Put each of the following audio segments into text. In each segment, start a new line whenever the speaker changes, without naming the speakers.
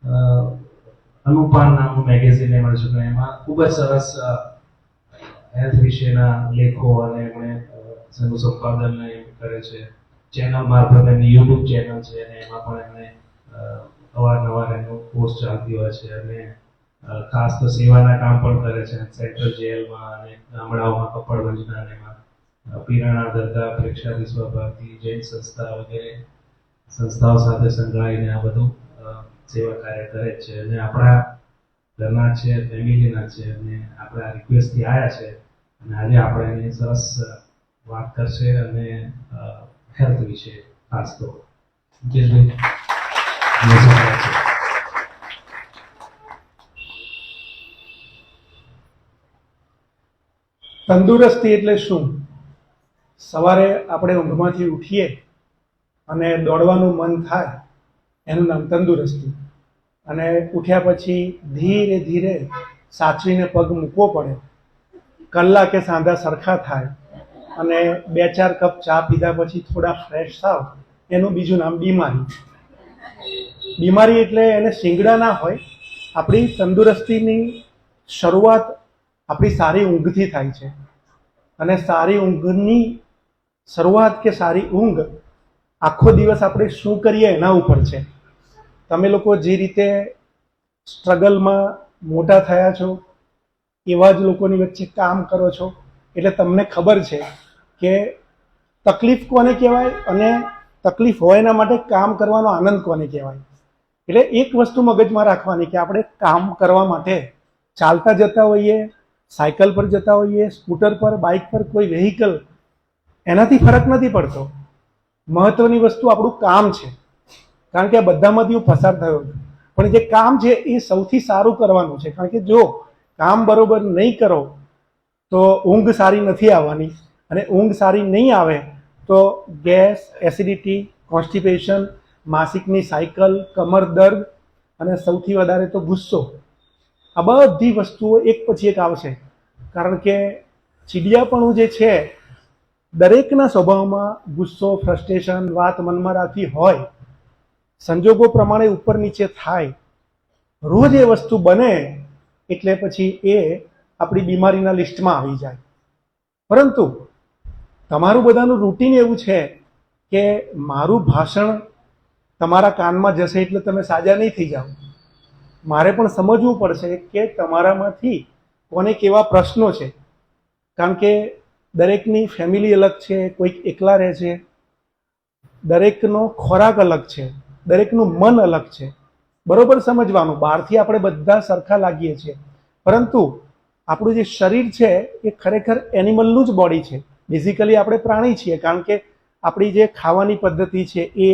અનુપાન નામનું મેગેઝિન એમણે શરૂ કર્યું. એમાં ખૂબ જ સરસ હેલ્થ વિશેના લેખો અને એમણે તેનું સંપાદન કરે છે. ચેનલ મારફત એમની યુટ્યુબ ચેનલ છે અને એમાં પણ એમણે અવારનવાર એનું પોસ્ટ ચાલતી હોય છે અને ખાસ તો સેવાના કામ પણ કરે છે. સેન્ટ્રલ જેલમાં અને ગામડાઓમાં કપડવંજના અને એમાં પીરાણા દરગાહ પ્રેક્ષાદી સ્વભાવથી જૈન સંસ્થા વગેરે સંસ્થાઓ સાથે સંકળાઈને આ બધું સેવા કાર્ય કરે છે અને આપણા ઘરના છે, ફેમિલીના છે અને આપણા રિક્વેસ્ટથી આવ્યા છે અને આજે આપણે એની સરસ વાત કરશે અને હેલ્થ વિશે ખાસ તો
તંદુરસ્તી એટલે શું? સવારે આપણે ઊંઘમાંથી ઉઠીએ અને દોડવાનું મન થાય એનું નામ તંદુરસ્તી. અને ઉઠ્યા પછી ધીરે ધીરે સાચવીને પગ મૂકવો પડે, કલાકે સાંધા સરખા થાય અને 2-4 કપ ચા પીધા પછી થોડા ફ્રેશ થાવ, એનું બીજું નામ બીમારી. બીમારી એટલે એને શિંગડા ના હોય. આપણી તંદુરસ્તીની શરૂઆત આપણી સારી ઊંઘથી થાય છે અને સારી ઊંઘની શરૂઆત કે સારી ઊંઘ આખો દિવસ આપણે શું કરીએ એના ઉપર છે. તમે લોકો જે રીતે સ્ટ્રગલમાં મોટા થયા છો એવા જ લોકોની વચ્ચે કામ કરો છો એટલે તમને ખબર છે કે તકલીફ કોને કહેવાય અને તકલીફ હોય એના માટે કામ કરવાનો આનંદ કોને કહેવાય. એટલે એક વસ્તુ મગજમાં રાખવાની કે આપણે કામ કરવા માટે ચાલતા જતા હોઈએ, સાયકલ પર જતા હોઈએ, સ્કૂટર પર, બાઇક પર, કોઈ વેહિકલ, એનાથી ફરક નથી પડતો. મહત્વની વસ્તુ આપણું કામ છે, કારણ કે આ બધામાંથી હું પસાર થયો છું. પણ જે કામ છે એ સૌથી સારું કરવાનું છે, કારણ કે જો કામ બરોબર નહીં કરો તો ઊંઘ સારી નથી આવવાની અને ઊંઘ સારી નહીં આવે તો ગેસ, એસિડિટી, કોન્સ્ટિપેશન, માસિકની સાયકલ, કમર દર્દ અને સૌથી વધારે તો ગુસ્સો. આ બધી વસ્તુઓ એક પછી એક આવશે, કારણ કે ચીડિયાપણું જે છે દરેકના સ્વભાવમાં ગુસ્સો, ફ્રસ્ટ્રેશન, વાત મનમાં રાખવી હોય, સંજોગો પ્રમાણે ઉપર નીચે થાય, રોજ એ વસ્તુ બને એટલે પછી એ આપણી બીમારીના લિસ્ટમાં આવી જાય. પરંતુ તમારું બધાનું રૂટીન એવું છે કે મારું ભાષણ તમારા કાનમાં જશે એટલે તમે સાજા નહીં થઈ જાઓ. મારે પણ સમજવું પડશે કે તમારામાંથી કોને કેવા પ્રશ્નો છે, કારણ કે દરેકની ફેમિલી અલગ છે, કોઈક એકલા રહે છે, દરેકનો ખોરાક અલગ છે, દરેકનું મન અલગ છે. બરોબર સમજવાનું. બહારથી આપણે બધા સરખા લાગીએ છીએ, પરંતુ આપણું જે શરીર છે એ ખરેખર એનિમલનું જ બોડી છે. બેઝિકલી આપણે પ્રાણી છીએ, કારણ કે આપણી જે ખાવાની પદ્ધતિ છે એ,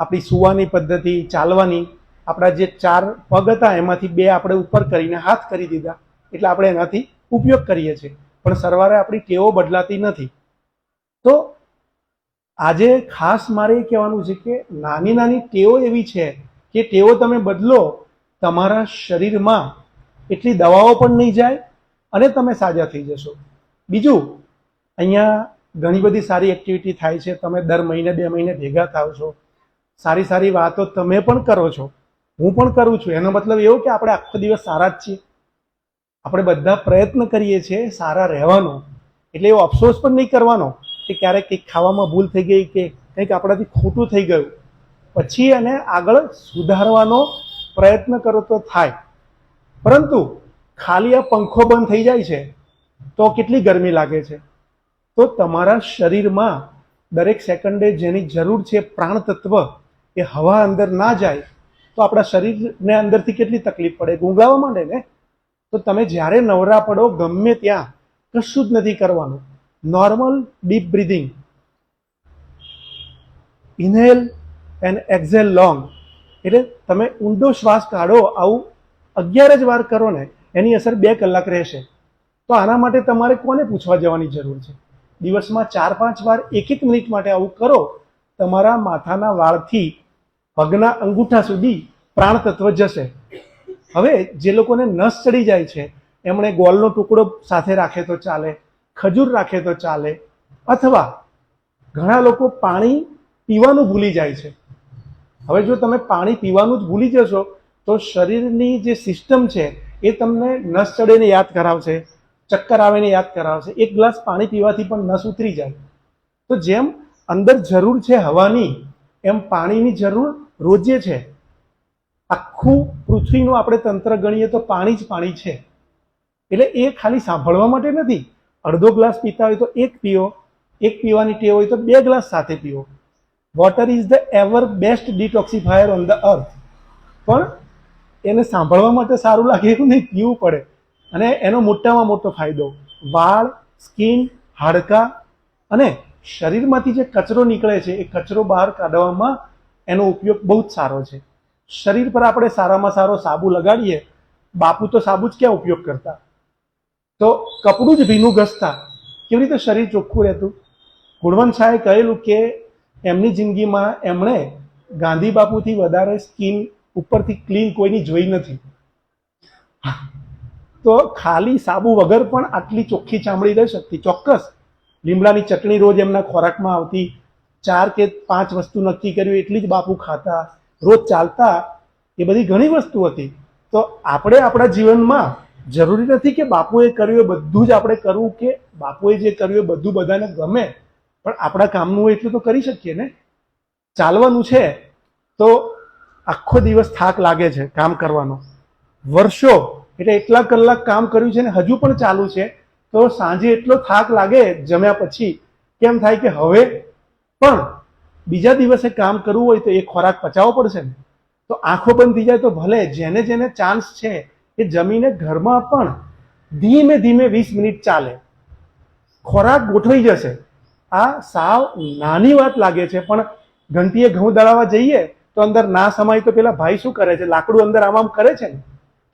આપણી સૂવાની પદ્ધતિ, ચાલવાની, આપણા જે 4 પગ હતા એમાંથી 2 આપણે ઉપર કરીને હાથ કરી દીધા એટલે આપણે એનાથી ઉપયોગ કરીએ છીએ, પણ સરવારે આપણી ટેવો બદલાતી નથી. તો આજે ખાસ મારે એ કહેવાનું છે કે નાની નાની ટેવો એવી છે કે ટેવો તમે બદલો, તમારા શરીરમાં એટલી દવાઓ પણ નહીં જાય અને તમે સાજા થઈ જશો. બીજું, અહીંયા ઘણી બધી સારી એક્ટિવિટી થાય છે. તમે દર મહિને 2 મહિને ભેગા થાવ છો, સારી સારી વાતો તમે પણ કરો છો, હું પણ કરું છું. એનો મતલબ એવો કે આપણે આખો દિવસ સારા જ છીએ. આપણે બધા પ્રયત્ન કરીએ છીએ સારા રહેવાનો, એટલે એવો અફસોસ પણ નહીં કરવાનો કે ક્યારેક કંઈક ખાવામાં ભૂલ થઈ ગઈ કે કંઈક આપણાથી ખોટું થઈ ગયું. પછી એને આગળ સુધારવાનો પ્રયત્ન કરો તો થાય. પરંતુ ખાલી આ પંખો બંધ થઈ જાય છે તો કેટલી ગરમી લાગે છે. તો તમારા શરીરમાં દરેક સેકન્ડે જેની જરૂર છે પ્રાણ તત્વ, એ હવા અંદર ના જાય તો આપણા શરીરને અંદરથી કેટલી તકલીફ પડે, ગુંગાવા માંડે ને. તો તમે જ્યારે નવરા પડો ગમે ત્યાં કશું જ નથી કરવાનું, normal deep breathing, inhale and exhale long, એટલે તમે ઊંડો શ્વાસ કાઢો, આવું 11 જ વાર કરો ને એની અસર 2 કલાક રહેશે. તો આના માટે તમારે કોને પૂછવા જવાની જરૂર છે? દિવસમાં 4-5 વાર 1-1 મિનિટ માટે આવું કરો, તમારા માથાના વાળથી પગના અંગૂઠા સુધી પ્રાણ તત્વ જશે. હવે જે લોકોને નસ ચડી જાય છે એમણે ગોળનો ટુકડો સાથે રાખે તો ચાલે, ખજૂર રાખે તો ચાલે, અથવા ઘણા લોકો પાણી પીવાનું ભૂલી જાય છે. હવે જો તમે પાણી પીવાનું જ ભૂલી જશો તો શરીરની જે સિસ્ટમ છે એ તમને નસ ચડે ને યાદ કરાવશે, ચક્કર આવે ને યાદ કરાવશે. એક ગ્લાસ પાણી પીવાથી પણ નસ ઉતરી જાય. તો જેમ અંદર જરૂર છે હવાની, એમ પાણીની જરૂર રોજે છે. આખું પૃથ્વીનું આપણે તંત્ર ગણીએ તો પાણી જ પાણી છે. એટલે એ ખાલી સાંભળવા માટે નથી. અડધો ગ્લાસ પીતા હોય તો એક પીઓ, એક પીવાની ટેવ હોય તો 2 ગ્લાસ સાથે પીઓ. Water is the ever best detoxifier on the earth. પણ એને સાંભળવા માટે સારું લાગે એવું નહીં, પીવું પડે. અને એનો મોટામાં મોટો ફાયદો વાળ, સ્કિન, હાડકાં અને શરીરમાંથી જે કચરો નીકળે છે એ કચરો બહાર કાઢવામાં એનો ઉપયોગ બહુ જ સારો છે. શરીર પર આપણે સારામાં સારો સાબુ લગાડીએ. બાપુ તો સાબુ જ ક્યાં ઉપયોગ કરતા, તો કપડું જ ભીનું ઘસતા. કેવી રીતે શરીર ચોખ્ખું રહેતું? ગુણવંત શાહે કહેલું કે એમની જિંદગીમાં એમણે ગાંધી બાપુથી વધારે સ્કિન ઉપરથી ક્લીન કોઈની જોઈ નથી. તો ખાલી સાબુ વગર પણ આટલી ચોખ્ખી ચામડી રહી શકતી. ચોક્કસ લીમડાની ચટણી રોજ એમના ખોરાકમાં આવતી. 4 કે 5 વસ્તુ નક્કી કર્યું એટલી જ બાપુ ખાતા. રોજ ચાલતા. એ બધી ઘણી વસ્તુ હતી. તો આપણે આપણા જીવનમાં જરૂરી નથી કે બાપુએ કર્યું એ બધું જ આપણે કરવું, કે બાપુએ જે કર્યું એ બધું બધાને ગમે. પણ આપણા કામનું હોય એટલું તો કરી શકીએ ને. ચાલવાનું છે તો આખો દિવસ થાક લાગે છે કામ કરવાનો. વર્ષો એટલે એટલા કલાક કામ કર્યું છે ને હજુ પણ ચાલુ છે, તો સાંજે એટલો થાક લાગે જમ્યા પછી, કેમ થાય કે હવે પણ બીજા દિવસે કામ કરવું હોય તો એ ખોરાક પચાવવો પડશે ને. તો આંખો બંધ થઈ જાય તો ભલે, જેને જેને ચાન્સ છે એ જમીને ઘરમાં પણ ધીમે ધીમે 20 મિનિટ ચાલે, ખોરાક ગોઠવાઈ જશે. આ સાવ નાની વાત લાગે છે, પણ ઘંટીએ ઘઉં દળાવવા જઈએ તો અંદર ના સમાય તો પેલા ભાઈ શું કરે છે, લાકડું અંદર આમ કરે છે ને,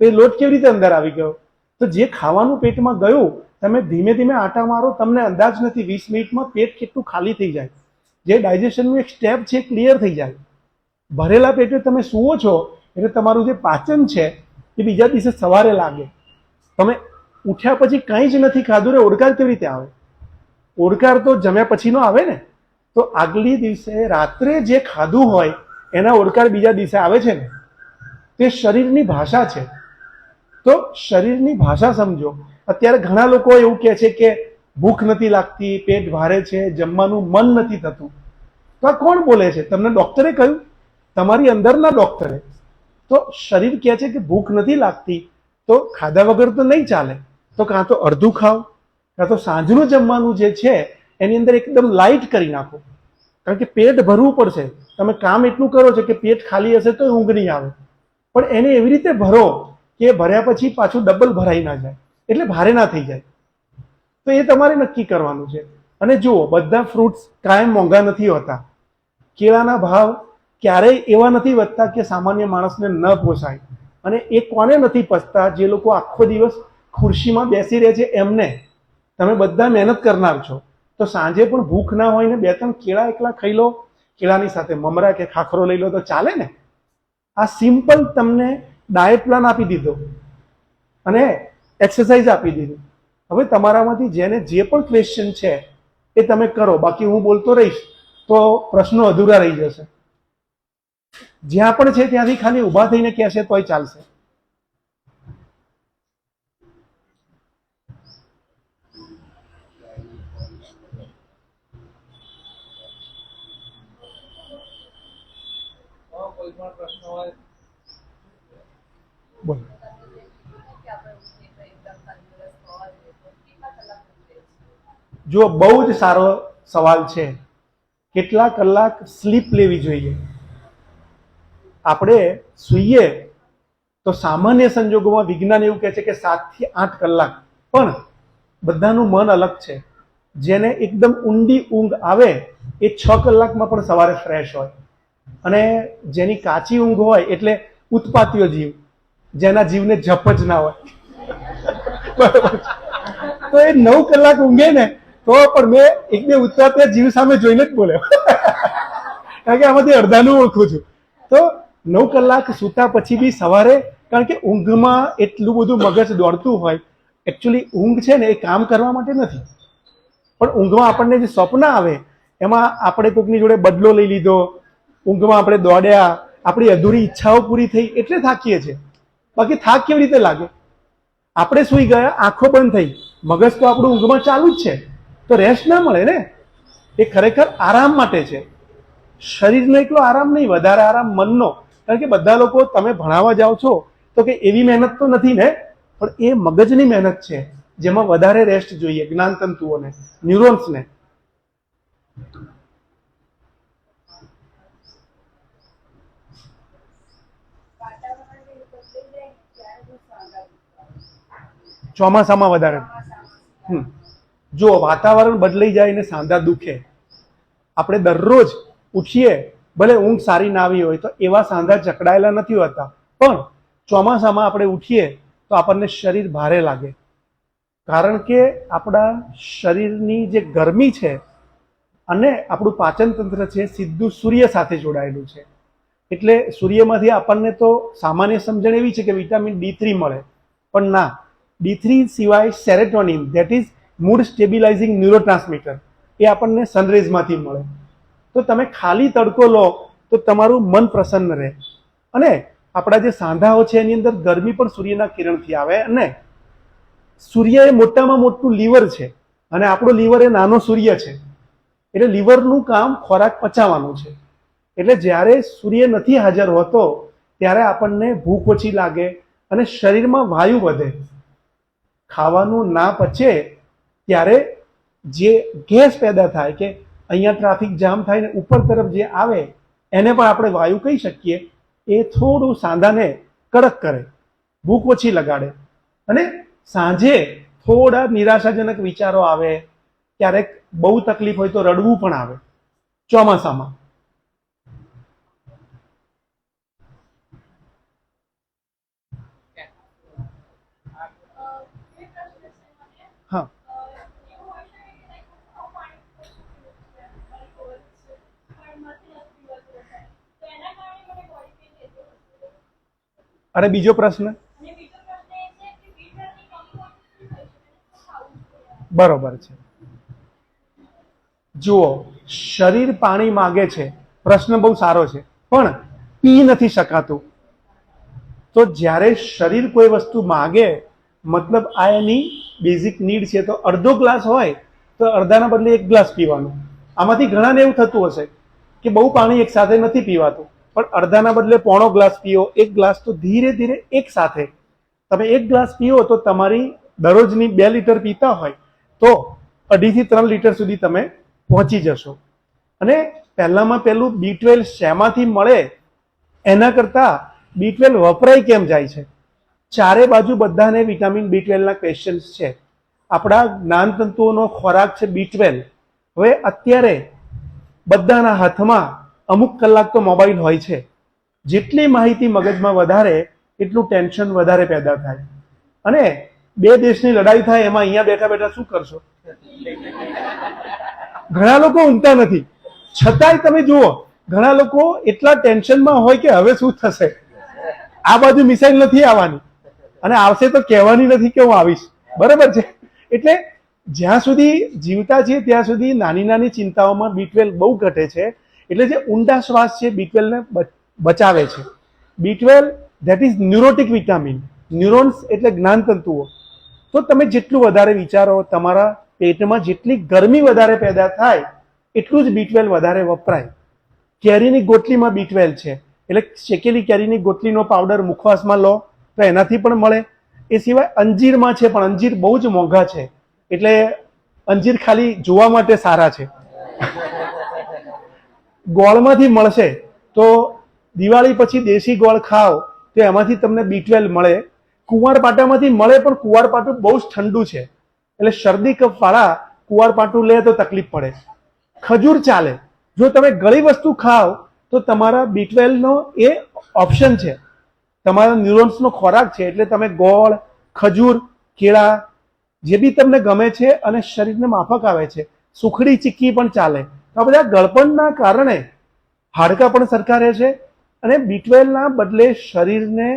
તો એ લોટ કેવી રીતે અંદર આવી ગયો? તો જે ખાવાનું પેટમાં ગયું, તમે ધીમે ધીમે આટા મારો, તમને અંદાજ નથી 20 મિનિટમાં પેટ કેટલું ખાલી થઈ જાય. જે ડાયજેશનનું એક સ્ટેપ છે ક્લિયર થઈ જાય. ભરેલા પેટે તમે સૂવો છો એટલે તમારું જે પાચન છે એ બીજા દિવસે સવારે લાગે. તમે ઉઠ્યા પછી કંઈ જ નથી ખાધું ને ઓડકાર કેવી રીતે આવે? ઓડકાર તો જમ્યા પછીનો આવે ને. તો આગલી દિવસે રાત્રે જે ખાધું હોય એના ઓડકાર બીજા દિવસે આવે છે ને. તે શરીરની ભાષા છે. તો શરીરની ભાષા સમજો. અત્યારે ઘણા લોકો એવું કહે છે કે ભૂખ નથી લાગતી, પેટ ભારે છે, જમવાનું મન નથી થતું. તો આ કોણ બોલે છે? તમને ડોક્ટરે કહ્યું? તમારી અંદરના ડોક્ટરે. તો શરીર કહે છે કે ભૂખ નથી લાગતી, તો ખાધા વગર તો નહીં ચાલે. તો કાં તો અડધું ખાઓ, કાં તો સાંજનું જમવાનું જે છે એની અંદર એકદમ લાઇટ કરી નાખો. કારણ કે પેટ ભરવું પડશે. તમે કામ એટલું કરો છો કે પેટ ખાલી હશે તો ઊંઘ નહીં આવે, પણ એને એવી રીતે ભરો કે ભર્યા પછી પાછું ડબલ ભરાઈ ના જાય, એટલે ભારે ના થઈ જાય. તો એ તમારે નક્કી કરવાનું છે. અને જુઓ, બધા ફ્રૂટ્સ કાયમ મોંઘા નથી હોતા. કેળાના ભાવ ક્યારેય એવા નથી વધતા કે સામાન્ય માણસને ન પોસાય. અને એ કોને નથી પચતા? જે લોકો આખો દિવસ ખુરશીમાં બેસી રહે છે એમને. તમે બધા મહેનત કરનાર છો, તો સાંજે પણ ભૂખ ના હોય ને 2-3 કેળા એકલા ખાઈ લો, કેળાની સાથે મમરા કે ખાખરો લઈ લો તો ચાલે ને. આ સિમ્પલ તમને ડાયટ પ્લાન આપી દીધો અને એક્સરસાઇઝ આપી દીધી. હવે તમારામાંથી જેને જે પણ ક્વેશ્ચન છે એ તમે કરો, બાકી હું બોલતો રહીશ તો પ્રશ્નો અધૂરા રહી જશે. જ્યાં પણ છે ત્યાંથી ખાલી ઊભા થઈને કહેશે તોય ચાલશે. બોલો. જો બહુ જ સારો સવાલ છે. કેટલા કલાક સ્લીપ લેવી જોઈએ? આપણે સૂઈએ તો સામાન્ય સંજોગોમાં વિજ્ઞાન એવું કહે છે કે 7 થી 8 કલાક. પણ બધાનું મન અલગ છે. જેને એકદમ ઊંડી ઊંઘ આવે એ 6 કલાકમાં પણ સવારે ફ્રેશ હોય. અને જેની કાચી ઊંઘ હોય એટલે ઉત્પાતીય જીવ, જેના જીવને જપ જ ના હોય, બરાબર, તો એ 9 કલાક ઊંઘે ને તો પણ મેં 1-2 ઉત્પાતીય જીવ સામે જોઈને જ બોલ્યો, કારણ કે આમાંથી અડધાનું ઓળખું છું. તો 9 કલાક સૂતા પછી બી સવારે, કારણ કે ઊંઘમાં એટલું બધું મગજ દોડતું હોય. એકચ્યુઅલી ઊંઘ છે ને એ કામ કરવા માટે નથી, પણ ઊંઘમાં આપણને જે સ્વપ્ન આવે એમાં આપણે કોઈકની જોડે બદલો લઈ લીધો, ઊંઘમાં આપણે દોડ્યા, આપણી અધૂરી ઈચ્છાઓ પૂરી થઈ એટલે થાકીએ છીએ. બાકી થાક કેવી રીતે લાગે? આપણે સૂઈ ગયા, આંખો બંધ થઈ, મગજ તો આપણું ઊંઘમાં ચાલુ જ છે, તો રેસ્ટ ના મળે ને. એ ખરેખર આરામ માટે છે. શરીરનો એકલો આરામ નહીં, વધારે આરામ મનનો. કારણ કે બધા લોકો તમે ભણાવવા જાઓ છો તો કે એવી મહેનત તો નથી ને, પણ એ મગજની મહેનત છે જેમાં વધારે રેસ્ટ જોઈએ જ્ઞાનતંતુઓને, ન્યુરોન્સને. ચોમાસામાં વધારે જો વાતાવરણ બદલાઈ જાય ને સાંધા દુખે, આપણે દરરોજ ઉઠીએ, ભલે ઊંઘ સારી ના આવી હોય તો એવા સાંધા જકડાયેલા નથી હોતા, પણ ચોમાસામાં આપણે ઉઠીએ તો આપણને શરીર ભારે લાગે. કારણ કે આપણા શરીરની જે ગરમી છે અને આપણું પાચન તંત્ર છે સીધું સૂર્ય સાથે જોડાયેલું છે. એટલે સૂર્યમાંથી આપણને તો સામાન્ય સમજણ એવી છે કે વિટામિન D3 મળે, પણ ના, D3 સિવાય serotonin, that is mood stabilising neurotransmitter, એ આપણને સનરેઝમાંથી મળે. તો તમે ખાલી તડકો લો તો તમારું મન પ્રસન્ન રહે. અને આપણા જે સાંધાઓ છે એની અંદર ગરમી પણ સૂર્યના કિરણથી આવે. અને સૂર્ય એ મોટામાં મોટું લીવર છે અને આપણો લીવર એ નાનો સૂર્ય છે. એટલે લીવરનું કામ ખોરાક પચાવવાનું છે. એટલે જ્યારે સૂર્ય નથી હાજર હોતો ત્યારે આપણને ભૂખ ઓછી લાગે અને શરીરમાં વાયુ વધે. ખાવાનું ના પચે ત્યારે જે ગેસ પેદા થાય, કે અહીંયા ટ્રાફિક જામ થાય ને ઉપર તરફ જે આવે એને પણ આપણે વાયુ કહી શકીએ, એ થોડું સાંધાને કડક કરે, ભૂખ ઓછી લગાડે. અને સાંજે થોડા નિરાશાજનક વિચારો આવે, ક્યારેક બહુ તકલીફ હોય તો રડવું પણ આવે ચોમાસામાં. હા, અને બીજો પ્રશ્ન? બરોબર છે. જુઓ, શરીર પાણી માગે છે, પ્રશ્ન બહુ સારો છે, પણ પી નથી શકાતું. તો જ્યારે શરીર કોઈ વસ્તુ માગે, મતલબ આ એની બેઝિક નીડ છે, તો અડધો ગ્લાસ હોય તો અડધાના બદલે 1 ગ્લાસ પીવાનું. આમાંથી ઘણાને એવું થતું હશે કે બહુ પાણી એક સાથે નથી પીવાતું, પણ અડધાના બદલે પોણો ગ્લાસ પીઓ, 1 ગ્લાસ, તો ધીરે ધીરે એક સાથે તમે 1 ગ્લાસ પીઓ તો તમારી દરરોજની 2 લીટર પીતા હોય તો 2.5 થી 3 લીટર સુધી તમે પહોંચી જશો. અને પહેલામાં પહેલું B12 શેમાંથી મળે એના કરતા B12 વપરાય કેમ જાય છે, ચારે બાજુ બધાને વિટામિન B12 ના ક્વેશ્ચન્સ છે. આપણા જ્ઞાનતંતુઓનો ખોરાક છે B12. હવે અત્યારે બધાના હાથમાં અમુક કલાક તો મોબાઈલ હોય છે. જેટલી માહિતી મગજમાં વધારે એટલું ટેન્શન વધારે પેદા થાય. અને 2 દેશની લડાઈ થાય એમાં અહીંયા બેઠા બેઠા શું કરશો? ઘણા લોકો ઊંઘતા નથી, છતાંય તમે જુઓ ઘણા લોકો એટલા ટેન્શનમાં હોય કે હવે શું થશે, આ બાજુ મિસાઇલ નથી આવવાની અને આવશે તો કહેવાની નથી કે હું આવીશ. બરાબર છે. એટલે જ્યાં સુધી જીવતા છીએ ત્યાં સુધી નાની નાની ચિંતાઓમાં B12 બહુ ઘટે છે. એટલે જે ઊંડા શ્વાસ છે B12 ને બચાવે છે. B12 that is neurotic vitamin. Neurons એટલે જ્ઞાનતંતુઓ. તો તમે જેટલું વધારે વિચારો, તમારા પેટમાં જેટલી ગરમી વધારે પેદા થાય એટલું જ B12 વધારે વપરાય. કેરીની ગોટલીમાં B12 છે, એટલે શેકેલી કેરીની ગોટલીનો પાવડર મુખવાસમાં લો તો એનાથી પણ મળે. એ સિવાય અંજીરમાં છે, પણ અંજીર બહુ જ મોંઘા છે, એટલે અંજીર ખાલી જોવા માટે સારા છે. ગોળમાંથી મળશે, તો દિવાળી પછી દેશી ગોળ ખાઓ તો એમાંથી તમને B12 મળે. કુંવારપાટામાંથી મળે, પણ કુંવારપાટું બહુ જ ઠંડુ છે, એટલે શરદી કફ વાળા કુંવારપાટું લે તો તકલીફ પડે. ખજૂર ચાલે. જો તમે ગળી વસ્તુ ખાઓ તો તમારા B12 નો એ ઓપ્શન છે, તમારા ન્યુરોન્સનો ખોરાક છે. એટલે તમે ગોળ, ખજૂર, કેળા, જે બી તમને ગમે છે અને શરીરને માફક આવે છે, સુખડી ચીક્કી પણ ચાલે. તો આ બધા ગળપણના કારણે હાડકાં પણ સરખા રહે છે અને B12 ના બદલે શરીરને,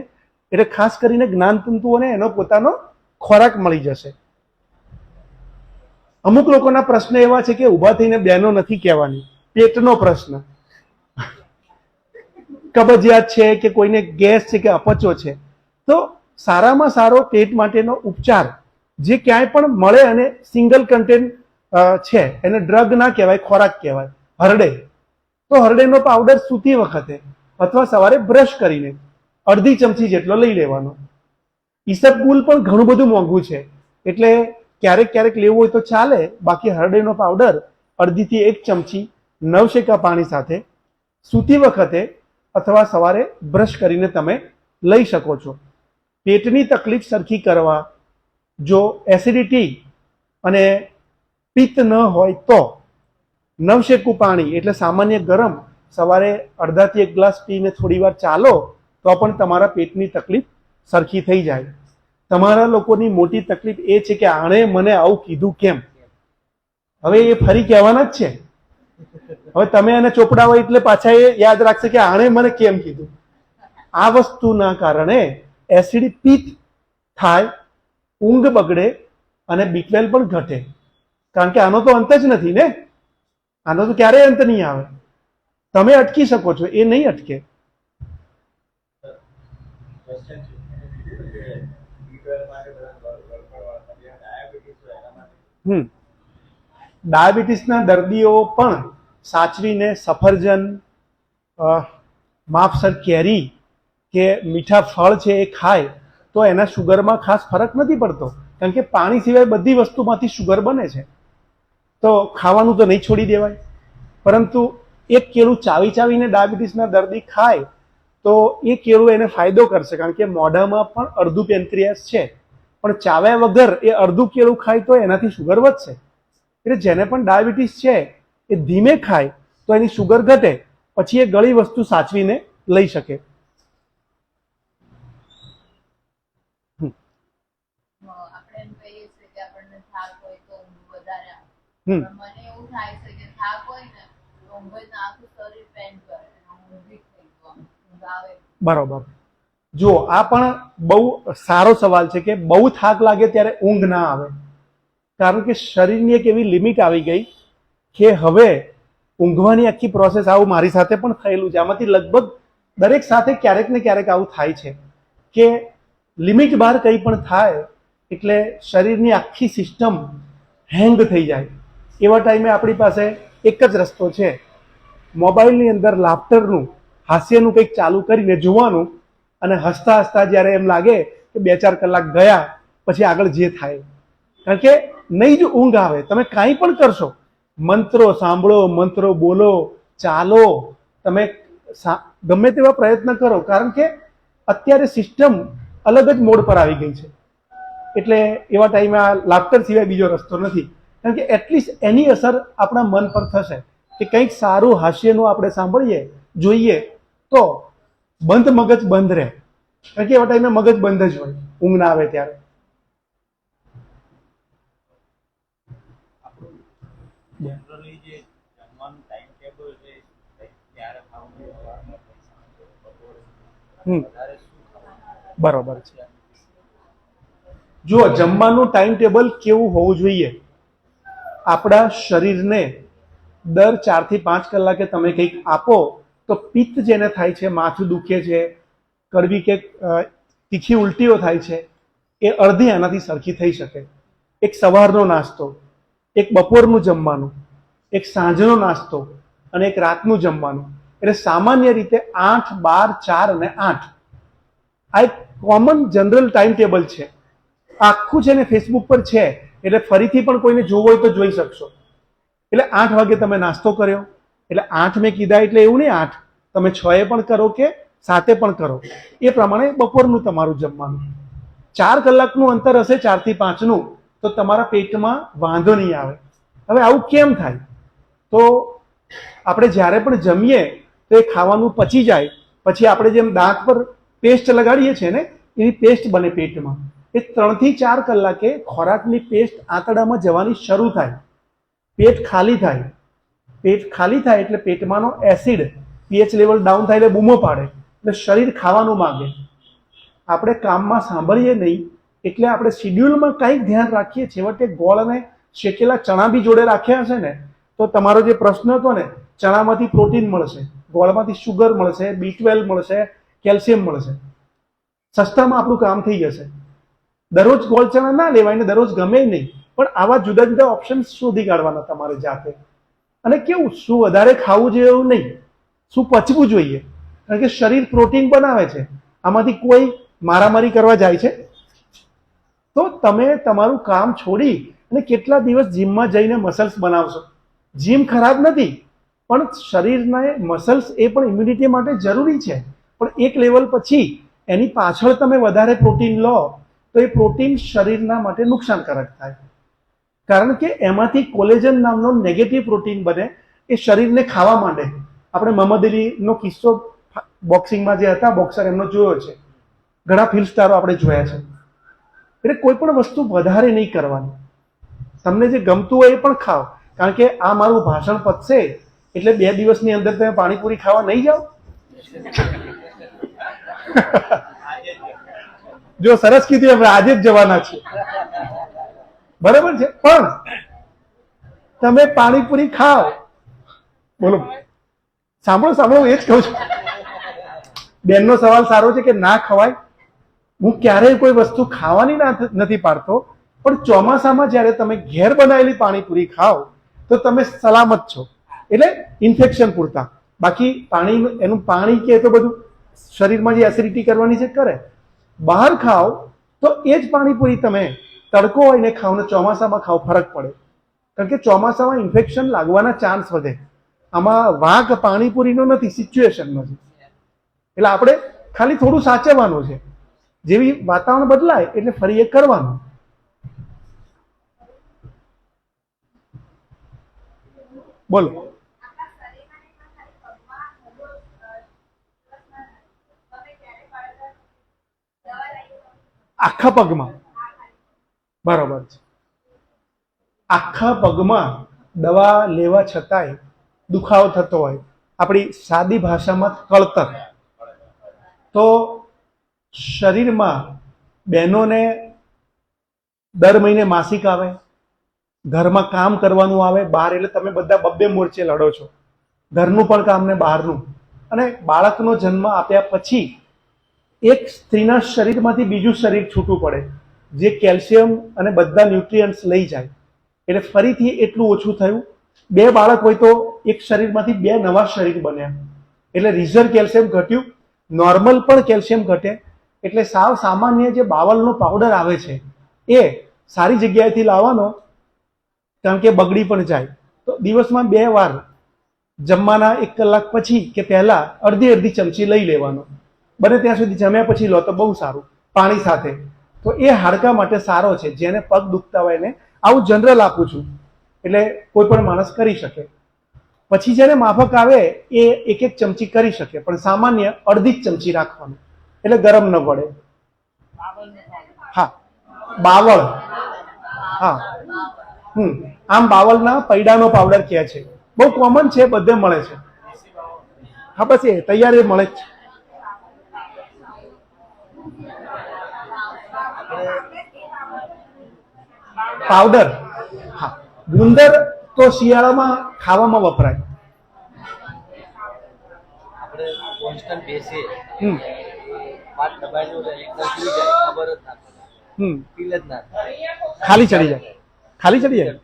એટલે ખાસ કરીને જ્ઞાનતંતુઓને એનો પોતાનો ખોરાક મળી જશે. અમુક લોકોના પ્રશ્ન એવા છે કે ઊભા થઈને બેનો નથી કહેવાની, પેટનો પ્રશ્ન. કબજિયાત છે કે કોઈને ગેસ છે કે અપચો છે, તો સારામાં સારો પેટ માટેનો ઉપચાર જે ક્યાંય પણ મળે અને સિંગલ કન્ટેન્ટ છે, એને ડ્રગ ના કહેવાય, ખોરાક કહેવાય, હરડે. તો હરડેનો પાવડર સૂતી વખતે અથવા સવારે બ્રશ કરીને અડધી ચમચી જેટલો લઈ લેવાનો. ઈસબગુલ પણ ઘણું બધું મોંઘું છે, એટલે ક્યારેક ક્યારેક લેવું હોય તો ચાલે. બાકી હરડેનો પાવડર અડધીથી 1 ચમચી નવશેકા પાણી સાથે સૂતી વખતે અથવા સવારે બ્રશ કરીને તમે લઈ શકો છો. પેટની તકલીફ સરખી કરવા, જો એસિડિટી અને પિત્ત ન હોય તો નવશેકું પાણી એટલે સામાન્ય ગરમ સવારે અડધાથી 1 ગ્લાસ પીને થોડી વાર ચાલો તો પણ તમારા પેટની તકલીફ સરખી થઈ જાય. તમારા લોકોની મોટી તકલીફ એ છે કે આણે મને આવું કીધું કેમ. હવે એ ફરી કહેવાના જ છે. હવે તમે એને ચોપડાવો એટલે પાછા એ યાદ રાખશે કે આણે મને કેમ કીધું. આ વસ્તુના કારણે એસિડ પિત્ત થાય, ઊંઘ બગડે અને B12 પણ ઘટે. કારણ કે આનો તો અંત જ નથી ને, આનો તો ક્યારેય અંત નહીં આવે. તમે અટકી શકો છો, એ નહીં અટકે. ડાયાબિટીસના દર્દીઓ પણ સાચવીને સફરજન, માપસર કેરી કે મીઠા ફળ છે એ ખાય તો એના શુગરમાં ખાસ ફરક નથી પડતો. કારણ કે પાણી સિવાય બધી વસ્તુમાંથી શુગર બને છે. તો ખાવાનું તો નહીં છોડી દેવાય, પરંતુ એક કેળું ચાવી ચાવીને ડાયાબિટીસના દર્દી ખાય તો એ કેળું એને ફાયદો કરશે. કારણ કે મોઢામાં પણ અડધું પેન્ક્રિયાસ છે, પણ ચાવ્યા વગર એ અડધું કેળું ખાય તો એનાથી શુગર વધશે. એટલે જેને પણ ડાયાબિટીસ છે એ ધીમે ખાય તો એની શુગર ઘટે, પછી એ ગળી વસ્તુ સાચવીને લઈ શકે.
આપણે એમ કહીએ છીએ કે આપણને થાક હોય તો ઊંઘ વધારે આવે. પણ મને એવું થાય છે કે થાક હોય ને તો ઊંઘ જ ના, આખું શરીર પેન કરે, ઊંઘી થઈ જાય, ઊંઘ આવે.
બરોબર. જુઓ, આ પણ બહુ સારો સવાલ છે કે બહુ થાક લાગે ત્યારે ઊંઘ ના આવે. કારણ કે શરીરની એક એવી લિમિટ આવી ગઈ કે હવે ઊંઘવાની આખી પ્રોસેસ, આવું મારી સાથે પણ થયેલું છે, આમાંથી લગભગ દરેક સાથે ક્યારેક ને ક્યારેક આવું થાય છે કે લિમિટ બહાર કંઈ પણ થાય એટલે શરીરની આખી સિસ્ટમ હેંગ થઈ જાય. એવા ટાઈમે આપણી પાસે એક જ રસ્તો છે, મોબાઈલની અંદર લાફ્ટરનું, હાસ્યનું કંઈક ચાલુ કરીને જોવાનું અને હસતા હસતા જ્યારે એમ લાગે કે 2-4 કલાક ગયા પછી આગળ જે થાય. કારણ કે નહીં જ ઊંઘ આવે, તમે કાંઈ પણ કરશો, મંત્રો સાંભળો, મંત્રો બોલો, ચાલો, તમે ગમે તેવા પ્રયત્ન કરો, કારણ કે અત્યારે સિસ્ટમ અલગ જ મોડ પર આવી ગઈ છે. એટલે એવા ટાઈમે આ લાફ્ટર સિવાય બીજો રસ્તો નથી. કારણ કે એટલીસ્ટ એની અસર આપણા મન પર થશે કે કંઈક સારું હાસ્યનું આપણે સાંભળીએ, જોઈએ તો બંધ મગજ બંધ રહે. કારણ કે એવા ટાઈમે મગજ બંધ જ હોય ઊંઘ ના આવે ત્યારે. બરોબર છે. જુઓ, જમવાનું ટાઈમ ટેબલ કેવું હોવું જોઈએ? આપણા શરીરને દર 4 થી 5 કલાકે તમે કંઈક આપો તો પિત્ત જેને થાય છે, માથું દુખે છે, કડવી કે તીખી ઉલટીઓ થાય છે, એ અડધી આનાથી સરખી થઈ શકે. એક સવારનો નાસ્તો, એક બપોરનું જમવાનું, એક સાંજનો નાસ્તો અને એક રાતનું જમવાનું. એટલે સામાન્ય રીતે 8, 12, 4 અને 8 આ એક કોમન જનરલ ટાઈમ ટેબલ છે. આખું છે ને ફેસબુક પર છે, એટલે ફરીથી પણ કોઈને જોવું હોય તો જોઈ શકશો. એટલે 8 વાગે તમે નાસ્તો કર્યો એટલે 8 મેં કીધા એટલે એવું નહીં 8, તમે 6 પણ કરો કે 7 પણ કરો. એ પ્રમાણે બપોરનું તમારું જમવાનું. 4 કલાકનું અંતર હશે 4 થી 5નું, તો તમારા પેટમાં વાંધો નહીં આવે. હવે આવું કેમ થાય? તો આપણે જ્યારે પણ જમીએ તો એ ખાવાનું પચી જાય, પછી આપણે જેમ દાંત પર પેસ્ટ લગાડીએ છીએ ને, એવી પેસ્ટ બને પેટમાં. એ 3 થી 4 કલાકે ખોરાકની પેસ્ટ આંતરડામાં જવાની શરૂ થાય, પેટ ખાલી થાય. પેટ ખાલી થાય એટલે પેટમાંનો એસિડ, પીએચ લેવલ ડાઉન થાય એટલે બૂમો પાડે, એટલે શરીર ખાવાનું માંગે. આપણે કામમાં સાંભળીએ નહીં, એટલે આપણે શિડ્યુલમાં કંઈક ધ્યાન રાખીએ. છેવટે ગોળ અને શેકેલા ચણા બી જોડે રાખ્યા હશે ને, તો તમારો જે પ્રશ્ન હતો ને, ચણામાંથી પ્રોટીન મળશે, ગોળમાંથી શુગર મળશે, B12 મળશે, કેલ્શિયમ મળશે. સસ્તામાં આપણું કામ થઈ જશે. દરરોજ ગોળ ચણા ના લેવાય ને દરરોજ ગમે નહીં, પણ આવા જુદા જુદા ઓપ્શન શોધી કાઢવાના તમારે જાતે. અને કેવું, શું વધારે ખાવું જોઈએ એવું નહીં, શું પચવું જોઈએ. કારણ કે શરીર પ્રોટીન બનાવે છે, આમાંથી કોઈ મારામારી કરવા જાય છે? તો તમે તમારું કામ છોડી અને કેટલા દિવસ જીમમાં જઈને મસલ્સ બનાવશો? જીમ ખરાબ નથી, પણ શરીરના મસલ્સ એ પણ ઇમ્યુનિટી માટે જરૂરી છે. પણ એક લેવલ પછી એની પાછળ તમે વધારે પ્રોટીન લો તો એ પ્રોટીન શરીરના માટે નુકસાનકારક થાય. કારણ કે એમાંથી કોલેજન નામનો નેગેટિવ પ્રોટીન બને, એ શરીરને ખાવા માંડે. આપણે મોહમ્મદ અલીનો કિસ્સો બોક્સિંગમાં જે હતા બોક્સર, એમનો જોયો છે. ઘણા ફિલ્મ સ્ટારો આપણે જોયા છે. એટલે કોઈ પણ વસ્તુ વધારે નહીં કરવાની. તમને જે ગમતું હોય એ પણ ખાઓ. કારણ કે આ મારું ભાષણ પતશે એટલે 2 દિવસની અંદર તમે પાણીપુરી ખાવા નહીં જાઓ. જો સરસ કીધું, આપણે આજે જ જવાના છીએ, બરાબર છે. પણ તમે પાણીપુરી ખાઓ. બોલો, સાંભળો સાંભળો, એ જ કહું છું. બેનનો સવાલ સારો છે કે ના ખવાય. હું ક્યારેય કોઈ વસ્તુ ખાવાની નથી પાડતો, પણ ચોમાસામાં જ્યારે તમે ઘેર બનાવેલી પાણીપુરી ખાઓ તો તમે સલામત છો. એટલે ઇન્ફેક્શન પૂરતા. બાકી પાણી, એનું પાણી કે તો બધું શરીરમાં જે એસિડિટી કરવાની છે કરે. બહાર ખાઓ તો એ જ પાણીપુરી તમે તડકો હોય ને ખાઓ ને ચોમાસામાં ખાઓ, ફરક પડે. કારણ કે ચોમાસામાં ઇન્ફેક્શન લાગવાના ચાન્સ વધે. આમાં વાંક પાણીપુરીનો નથી, સિચ્યુએશનનો છે. એટલે આપણે ખાલી થોડું સાચવવાનું છે. જેવી વાતાવરણ બદલાય એટલે ફરી એ કરવાનું. બોલો. આખા પગમાં? બરાબર છે. આખા પગમાં દવા લેવા છતાંય દુખાવો થતો હોય, આપણી સાદી ભાષામાં કળતર, તો શરીરમાં બહેનોને દર મહિને માસિક આવે, ઘરમાં કામ કરવાનું આવે બહાર, એટલે તમે બધા બબ્બે મોરચે લડો છો, ઘરનું પણ કામ ને બહારનું. અને બાળકનો જન્મ આપ્યા પછી એક સ્ત્રીના શરીરમાંથી બીજું શરીર છૂટું પડે, જે કેલ્શિયમ અને બધા ન્યુટ્રિયન્ટ્સ લઈ જાય. એટલે ફરીથી એટલું ઓછું થયું. 2 બાળક હોય તો એક શરીરમાંથી 2 નવા શરીર બન્યા. એટલે રિઝર્વ કેલ્શિયમ ઘટ્યું, નોર્મલ પણ કેલ્શિયમ ઘટે. એટલે સાવ સામાન્ય જે બાવલનો પાવડર આવે છે એ સારી જગ્યાએથી લાવવાનો, કારણ કે બગડી પણ જાય. તો દિવસમાં 2 વાર જમવાના 1 કલાક પછી કે પહેલા અડધી ચમચી લઈ લેવાનો. બને ત્યાં સુધી જમ્યા પછી લો તો બહુ સારું, પાણી સાથે. તો એ હાડકા માટે સારો છે. જેને પગ દુખતા હોય એને, આવું જનરલ આપું છું એટલે કોઈ પણ માણસ કરી શકે. પછી જ્યારે માફક આવે એ 1 ચમચી કરી શકે, પણ સામાન્ય અડધી જ ચમચી રાખવાનું, એટલે ગરમ ન પડે. હા, બાવળ. હા, આમ બાવળના પૈડાનો પાવડર કહે છે, બહુ કોમન છે, બધે મળે છે. હા, બસ એ તૈયાર એ મળે જ છે. પાવડર. હા, ગુંદર તો શિયાળામાં ખાવામાં વપરાય.
આપણે કોન્સ્ટન્ટ બેસીએ, પાટ દબાયેલું રહે, એકદમ સુઈ જાય, ખબર જ ના પડે, ફીલ જ ના થાય,
ખાલી ચડી જાય, ખાલી ચડી જાય,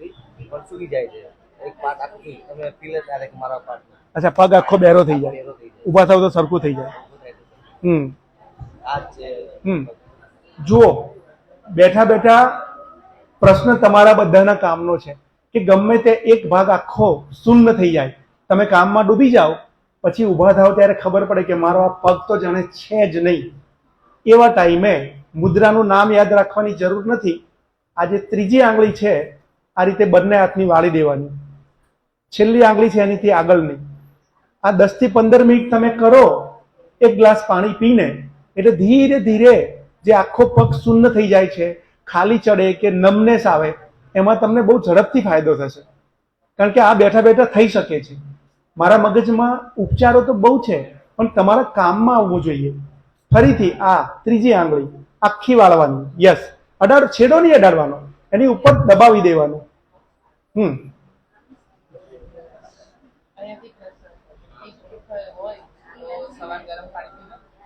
પણ સુઈ જાય છે. એક પાટ આખી તમે ફીલ જ ના થાય કે મારા પાટ.
અચ્છા, પગ આખો બેરો થઈ જાય, ઊભા થાવ તો સરખું થઈ જાય.
આ જ છે.
જુઓ, બેઠા બેઠા પ્રશ્ન તમારા બધાના કામનો છે કે ગમે તે એક ભાગ આખો શૂન્ય થઈ જાય, તમે કામમાં ડૂબી જાઓ, પછી ઊભા થાવ ત્યારે ખબર પડે કે મારો આ પગ તો જાણે છે જ નહીં. એવા ટાઈમે મુદ્રાનું નામ યાદ રાખવાની જરૂર નથી. આ જે ત્રીજી આંગળી છે, આ રીતે બંને હાથની વાળી દેવાની, છેલ્લી આંગળી છે એનીથી આગળની. આ 10 થી 15 મિનિટ તમે કરો, 1 ગ્લાસ પાણી પીને, એટલે ધીરે ધીરે જે આખો પગ શૂન્ય થઈ જાય છે, ખાલી ચડે કે નમનેસ આવે, એમાં તમને બહુ ઝડપથી ફાયદો થશે. કારણ કે આ બેઠા બેઠા થઈ શકે છે. મારા મગજમાં ઉપચારો તો બહુ છે, પણ તમારા કામમાં આવવું જોઈએ. ફરીથી આ ત્રીજી આંગળી આખી વાળવાની. યસ, છેડો નહીં અડાડવાનો, એની ઉપર દબાવી દેવાનું.
અહીંયાથી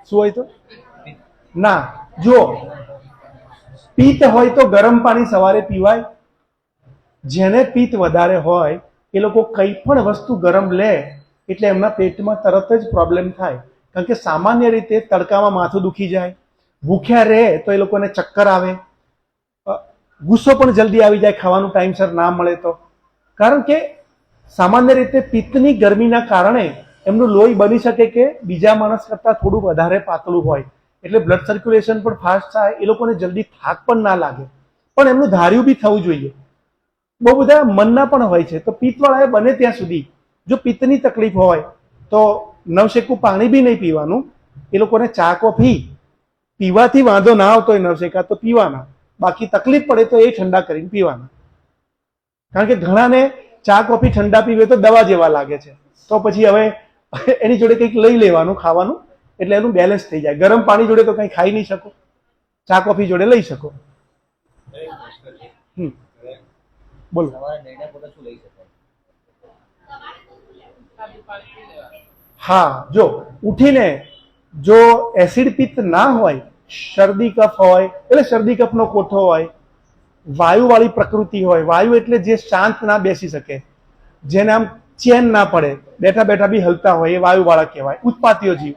શું હોય તો ના, જો પિત્ત હોય તો ગરમ પાણી સવારે પીવાય. જેને પિત્ત વધારે હોય એ લોકો કંઈ પણ વસ્તુ ગરમ લે એટલે એમના પેટમાં તરત જ પ્રોબ્લેમ થાય. કારણ કે સામાન્ય રીતે તડકામાં માથું દુખી જાય, ભૂખ્યા રહે તો એ લોકોને ચક્કર આવે, ગુસ્સો પણ જલ્દી આવી જાય ખાવાનું ટાઈમસર ના મળે તો. કારણ કે સામાન્ય રીતે પિત્તની ગરમીના કારણે એમનું લોહી બની શકે કે બીજા માણસ કરતાં થોડું વધારે પાતળું હોય, એટલે બ્લડ સર્ક્યુલેશન પણ ફાસ્ટ થાય, એ લોકોને જલ્દી થાક પણ ના લાગે. પણ એમનું ધાર્યું બી થવું જોઈએ. બહુ બધા મનના પણ હોય છે. તો પિત્તવાળાએ બને ત્યાં સુધી જો પિત્તની તકલીફ હોય તો નવશેકું પાણી બી નહીં પીવાનું. એ લોકોને ચા કોફી પીવાથી વાંધો ના આવતો હોય નવશેકા તો પીવાના, બાકી તકલીફ પડે તો એ ઠંડા કરીને પીવાના. કારણ કે ઘણાને ચા કોફી ઠંડા પીવે તો દવા જેવા લાગે છે, તો પછી હવે એની જોડે કંઈક લઈ લેવાનું ખાવાનું, એટલે એનું બેલેન્સ થઈ જાય. ગરમ પાણી જોડે તો કંઈ ખાઈ નહીં શકો, ચા કોફી જોડે લઈ શકો. બોલો.
સવારે નૈના પોતે શું લઈ શકાય?
હા, જો ઉઠીને જો એસિડ પિત્ત ના હોય, શરદી કફ હોય, એટલે શરદી કફનો કોઠો હોય, વાયુવાળી પ્રકૃતિ હોય, વાયુ એટલે જે શાંત ના બેસી શકે, જેને આમ ચેન ના પડે, બેઠા બેઠા બી હલતા હોય, એ વાયુવાળા કહેવાય, ઉત્પાતીય જીવ.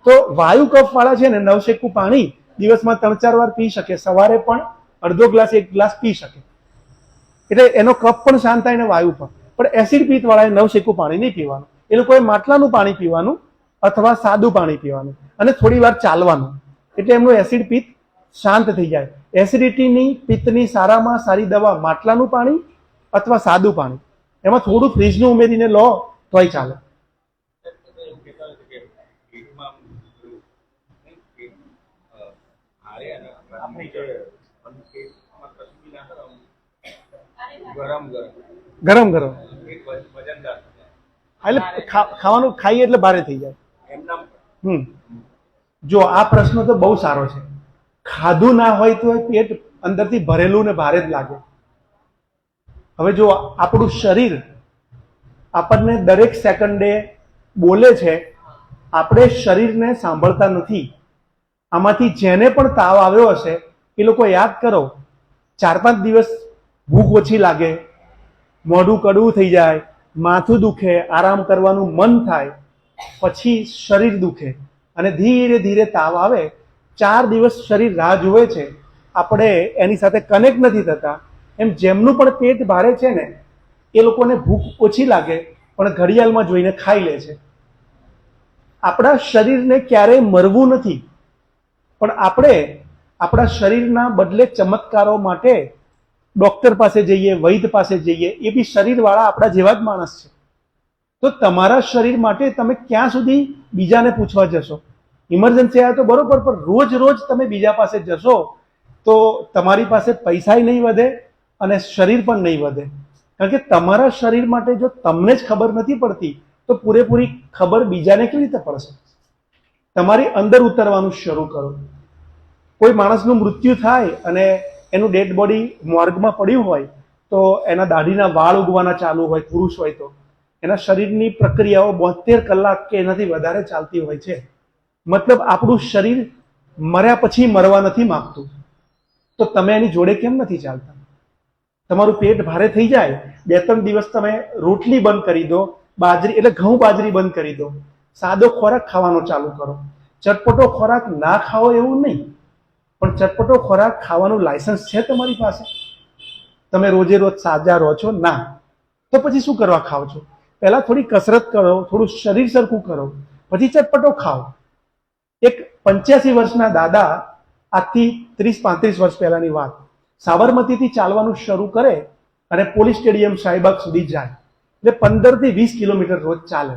તો વાયુ કફ વાળા છે ને નવશેકું પાણી દિવસમાં 3-4 વાર પી શકે, સવારે પણ અડધો ગ્લાસ 1 ગ્લાસ પી શકે, એટલે એનો કફ પણ શાંત થાય ને વાયુ પણ એસિડ પિત્ત વાળાએ નવશેકું પાણી નહીં પીવાનું. એ લોકોએ માટલાનું પાણી પીવાનું અથવા સાદું પાણી પીવાનું અને થોડી વાર ચાલવાનું, એટલે એમનું એસિડ પિત્ત શાંત થઈ જાય. એસિડિટીની પિત્તની સારામાં સારી દવા માટલાનું પાણી અથવા સાદું પાણી, એમાં થોડું ફ્રીજનું ઉમેરીને લો તોય ચાલે. ગરમ ગરમ એટલે ખાવાનું ખાઈએ એટલે ભારે થઈ જાય. જો આ પ્રશ્ન તો બહુ સારો છે. ખાધું ના હોય તો પેટ અંદરથી ભરેલું ને ભારે જ લાગે. હવે જો આપણું શરીર આપણને દરેક સેકન્ડે બોલે છે, આપણે શરીરને સાંભળતા નથી. આમાંથી જેને પણ તાવ આવ્યો હશે એ લોકો યાદ કરો, 4-5 દિવસ ભૂખ ઓછી લાગે, મોઢું કડવું થઈ જાય, માથું દુખે, આરામ કરવાનું મન થાય, પછી શરીર દુખે અને ધીરે ધીરે તાવ આવે. 4 દિવસ શરીર રાહ જુએ છે, આપણે એની સાથે કનેક્ટ નથી થતા. એમ જેમનું પણ પેટ ભારે છે ને એ લોકોને ભૂખ ઓછી લાગે પણ ઘડિયાળમાં જોઈને ખાઈ લે છે. આપણા શરીરને ક્યારેય મરવું નથી, પણ આપણે આપણા શરીરના બદલે ચમત્કારો માટે ડોક્ટર પાસે જઈએ, વૈદ્ય પાસે જઈએ, એ બી શરીરવાળા આપણા જેવા જ માણસ છે. તો તમારા શરીર માટે તમે ક્યાં સુધી બીજાને પૂછવા જશો? ઇમરજન્સી આવે તો બરોબર, પણ રોજ રોજ તમે બીજા પાસે જશો તો તમારી પાસે પૈસાય નહીં વધે અને શરીર પણ નહીં વધે. કારણ કે તમારા શરીર માટે જો તમને જ ખબર નથી પડતી તો પૂરેપૂરી ખબર બીજાને કેવી રીતે પડશે? તમારી અંદર ઉતરવાનું શરૂ કરો. કોઈ માણસનું મૃત્યુ થાય અને એનું ડેડ બોડી મોર્ગમાં પડ્યું હોય તો એના દાઢીના વાળ ઉગવાના ચાલુ હોય, પુરુષ હોય તો એના શરીરની પ્રક્રિયાઓ 72 કલાક કે એનાથી વધારે ચાલતી હોય છે. મતલબ આપણું શરીર મર્યા પછી મરવા નથી માંગતું. તો તમે એની જોડે કેમ નથી ચાલતા? તમારું પેટ ભારે થઈ જાય, 2-3 દિવસ તમે રોટલી બંધ કરી દો, બાજરી એટલે ઘઉં બાજરી બંધ કરી દો, સાદો ખોરાક ખાવાનો ચાલુ કરો. ચટપટો ખોરાક ના ખાઓ એવું નહીં, પણ ચટપટો ખોરાક ખાવાનું લાયસન્સ છે તમારી પાસે? તમે રોજે રોજ સાજા રહો છો? ના. તો પછી શું કરવા ખાઓ છો? પહેલા થોડી કસરત કરો, થોડું શરીર સરખું કરો, પછી ચટપટો ખાઓ. એક 85 વર્ષના દાદા, આજથી 30-35 વર્ષ પહેલાની વાત, સાબરમતીથી ચાલવાનું શરૂ કરે અને પોલીસ સ્ટેડિયમ શાહીબાગ સુધી જાય, એટલે 15 થી 20 કિલોમીટર રોજ ચાલે.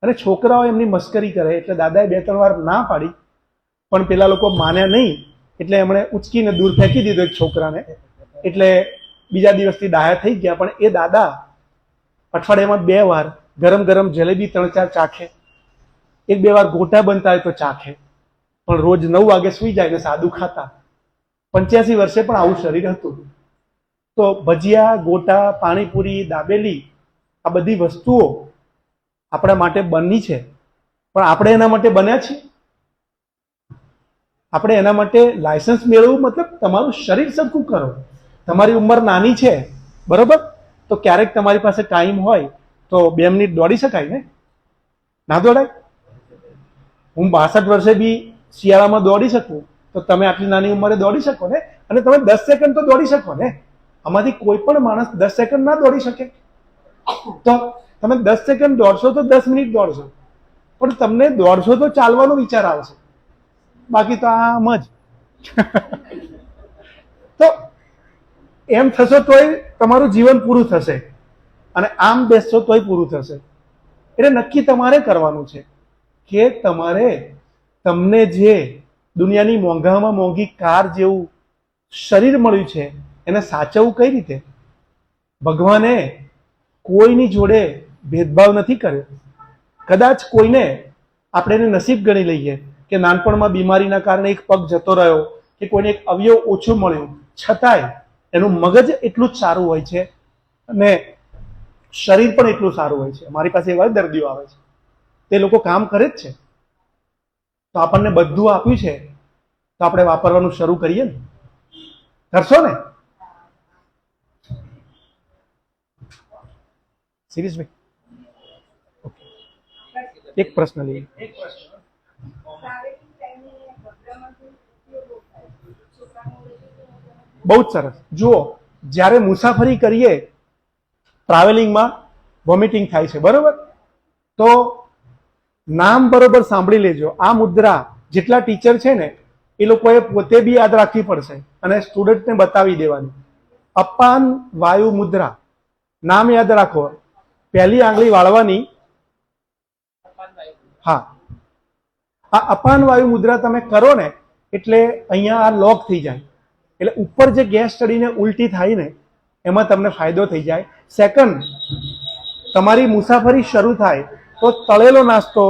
અને છોકરાઓ એમની મસ્કરી કરે એટલે દાદાએ 2-3 વાર ના પાડી, પણ પેલા લોકો માન્યા નહીં એટલે એમણે ઉચકીને દૂર ફેંકી દીધો એક છોકરાને. એટલે બીજા દિવસથી ડાયા થઈ ગયા. પણ એ દાદા અઠવાડિયામાં 2 વાર ગરમ ગરમ જલેબી 3-4 ચાખે, 1-2 વાર ગોટા બનતા હોય તો ચાખે, પણ રોજ 9 વાગે સુઈ જાય ને સાદું ખાતા. 85 વર્ષે પણ આવું શરીર હતું. તો ભજીયા, ગોટા, પાણીપુરી, દાબેલી, આ બધી વસ્તુઓ આપણા માટે બની છે, પણ આપણે એના માટે બન્યા છીએ? આપણે એના માટે લાયસન્સ મેળવવું મતલબ તમારું શરીર સરખું કરો. તમારી ઉંમર નાની છે, બરોબર, તો ક્યારેક તમારી પાસે ટાઈમ હોય તો 2 મિનિટ દોડી શકાય ને? ના દોડાય? હું 62 વર્ષે બી શિયાળામાં દોડી શકું, તો તમે આટલી નાની ઉંમરે દોડી શકો ને? અને તમે 10 સેકન્ડ તો દોડી શકો ને? આમાંથી કોઈ પણ માણસ 10 સેકન્ડ ના દોડી શકે? તો તમે 10 સેકન્ડ દોડશો તો 10 મિનિટ દોડશો, પણ તમને દોડશો તો ચાલવાનો વિચાર આવશે, બાકી તો આમ જ. તો એમ થશો તોય તમારું જીવન પૂરું થશે, અને આમ બેસશો તોય પૂરું થશે. એટલે નક્કી તમારે કરવાનું છે કે તમારે તમને જે દુનિયાની મોંઘામાં મોંઘી કાર જેવું શરીર મળ્યું છે એને સાચવવું કઈ રીતે? ભગવાને કોઈની જોડે ભેદભાવ નથી કર્યો. કદાચ કોઈને આપણે એને નસીબ ગણી લઈએ કે નાનપણમાં બીમારીના કારણે એક પગ જતો રહ્યો કે કોઈને એક અવયવ ઓછું મળ્યું, છતાંય એનું મગજ એટલું જ સારું હોય છે અને શરીર પણ એટલું સારું હોય છે. મારી પાસે એવા દર્દીઓ આવે છે, તે લોકો કામ કરે જ છે. તો આપણને બધું આપ્યું છે, તો આપણે વાપરવાનું શરૂ કરીએ ને? કરશો ને? સિરીઝભાઈ, એક પ્રશ્ન લઈએ. બહુ જ સરસ. જુઓ, જ્યારે મુસાફરી કરીએ, ટ્રાવેલિંગમાં વોમિટિંગ થાય છે, બરોબર? તો નામ બરોબર સાંભળી લેજો. આ મુદ્રા જેટલા ટીચર છે ને એ લોકોએ પોતે બી યાદ રાખવી પડશે અને સ્ટુડન્ટને બતાવી દેવાની. અપાન વાયુ મુદ્રા, નામ યાદ રાખો. પહેલી આંગળી વાળવાની. હા, આ અપાન વાયુ મુદ્રા તમે કરો ને એટલે અહીંયા આ લોક થઈ જાય, એટલે ઉપર જે ગેસ ચડીને ઉલટી થાય ને એમાં તમને ફાયદો થઈ જાય. સેકન્ડ, તમારી મુસાફરી શરૂ થાય તો તળેલો નાસ્તો,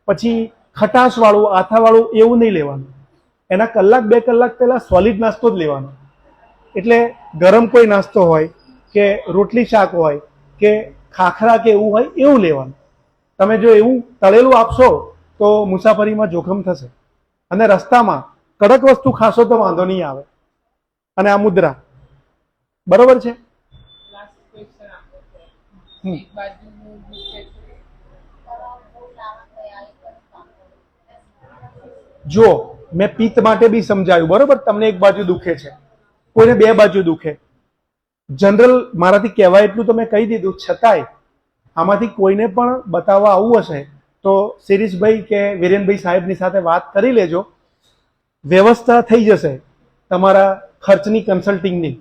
પછી ખટાશવાળું, આથાવાળું એવું નહીં લેવાનું. એના 1-2 કલાક પહેલા સોલિડ નાસ્તો જ લેવાનો. એટલે ગરમ કોઈ નાસ્તો હોય કે રોટલી શાક હોય કે ખાખરા કે એવું હોય એવું લેવાનું. તમે જો એવું તળેલું આપશો તો મુસાફરીમાં જોખમ થશે, અને રસ્તામાં કડક વસ્તુ ખાશો તો વાંધો નહીં આવે. અને આ મુદ્રા બરોબર છે? જો મેં પિત્ત માટે બી સમજાયું, બરોબર? તમને એક બાજુ દુખે છે, કોઈને 2 બાજુ દુખે. જનરલ મારાથી કહેવાય એટલું તો મેં કહી દીધું, છતાંય આમાંથી કોઈને પણ બતાવવા આવવું હશે તો શિરીષભાઈ કે વિરેનભાઈ સાહેબની સાથે વાત કરી લેજો. વ્યવસ્થા થઈ જશે તમારા ખર્ચની, કન્સલ્ટિંગની.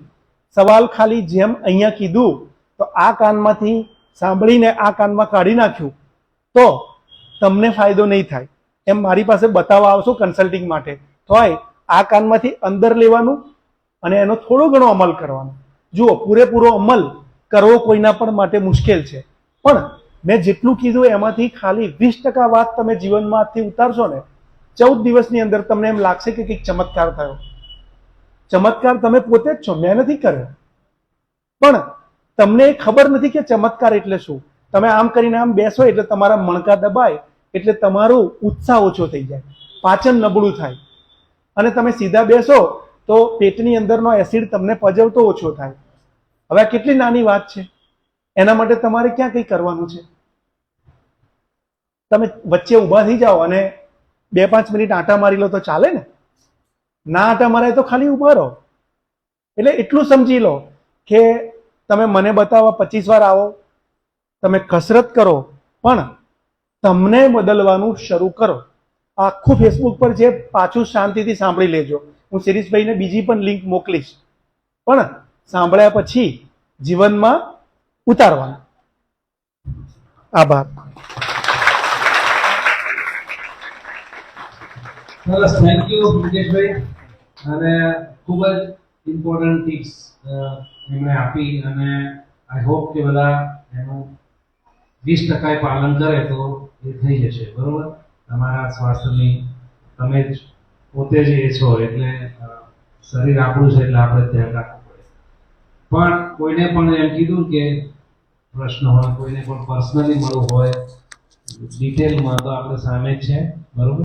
સવાલ ખાલી જેમ અહીંયા કીધું તો આ કાનમાંથી સાંભળીને આ કાનમાં કાઢી નાખ્યું તો તમને ફાયદો નહીં થાય. એમ મારી પાસે બતાવવા આવશો કન્સલ્ટિંગ માટે તોય આ કાનમાંથી અંદર લેવાનું અને એનો થોડો ઘણો અમલ કરવાનો. જુઓ, પૂરેપૂરો અમલ કરવો કોઈના પણ માટે મુશ્કેલ છે, પણ મેં જેટલું કીધું એમાંથી ખાલી 20% વાત તમે જીવનમાં આજથી ઉતારશો ને 14 દિવસની અંદર તમને એમ લાગશે કે કંઈક ચમત્કાર થયો. ચમત્કાર તમે પોતે જ છો, મેં નથી કર્યો. પણ તમને ખબર નથી કે ચમત્કાર એટલે શું. તમે આમ કરીને આમ બેસો એટલે તમારા મણકા દબાય એટલે તમારો ઉત્સાહ ઓછો થઈ જાય, પાચન નબળું થાય, અને તમે સીધા બેસો તો પેટની અંદરનો એસિડ તમને પજવતો ઓછો થાય. હવે આ કેટલી નાની વાત છે. એના માટે તમારે ક્યાં કંઈ કરવાનું છે? તમે વચ્ચે ઊભા થઈ જાઓ અને 2-5 મિનિટ આંટા મારી લો તો ચાલે ને? ના આંટા મારાય તો ખાલી ઊભા રહો. એટલે એટલું સમજી લો કે તમે મને બતાવવા 25 વાર આવો, તમે કસરત કરો, પણ તમને બદલવાનું શરૂ કરો. આખું ફેસબુક પર છે, પાછું શાંતિથી સાંભળી લેજો. હું શિરીષભાઈને બીજી પણ લિંક મોકલીશ, પણ સાંભળ્યા પછી જીવનમાં ઉતારવાનું. આભાર.
સરસ, થેન્ક યુ મુકેશભાઈ. અને ખૂબ જ ઇમ્પોર્ટન્ટ ટિપ્સ એમણે આપી, અને આઈ હોપ કે બધા એનું 20% પાલન કરે તો એ થઈ જશે, બરોબર? તમારા સ્વાસ્થ્યની તમે જ પોતે જ એ છો, એટલે શરીર આપણું છે એટલે આપણે ધ્યાન રાખવું પડે. પણ કોઈને પણ એમ કીધું કે પ્રશ્ન હોય, કોઈને પણ પર્સનલી મળવું હોય ડિટેલમાં, તો આપણે સામે જ છે, બરોબર?